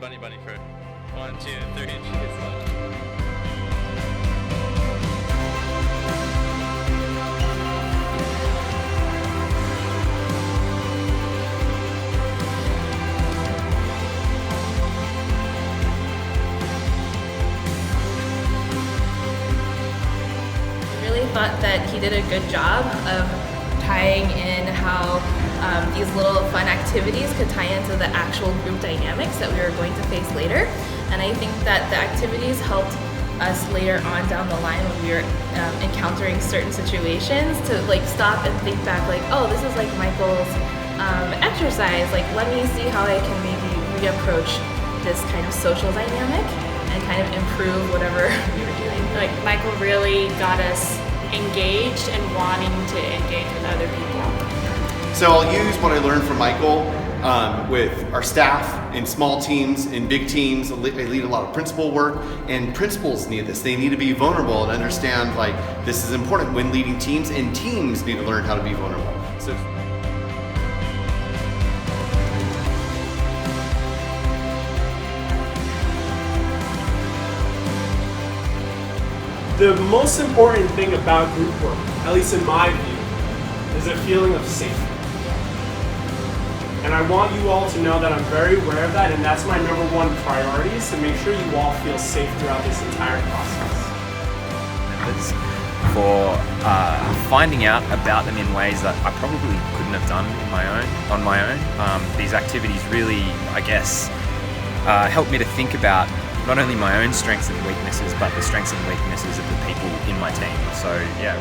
bunny bunny for 1, 2, 3. She gets love. Thought that he did a good job of tying in how these little fun activities could tie into the actual group dynamics that we were going to face later. And I think that the activities helped us later on down the line when we were encountering certain situations to like stop and think back like, oh, this is like Michael's exercise. Like, let me see how I can maybe reapproach this kind of social dynamic and kind of improve whatever we were doing. Like, Michael really got us engaged and wanting to engage with other people. So I'll use what I learned from Michael with our staff in small teams, in big teams. I lead a lot of principal work, and principals need this. They need to be vulnerable and understand like this is important when leading teams, and teams need to learn how to be vulnerable. So. The most important thing about group work, at least in my view, is a feeling of safety. And I want you all to know that I'm very aware of that, and that's my number one priority, is to make sure you all feel safe throughout this entire process. Members for finding out about them in ways that I probably couldn't have done on my own. These activities really, I guess, helped me to think about not only my own strengths and weaknesses, but the strengths and weaknesses of the people in my team. So yeah.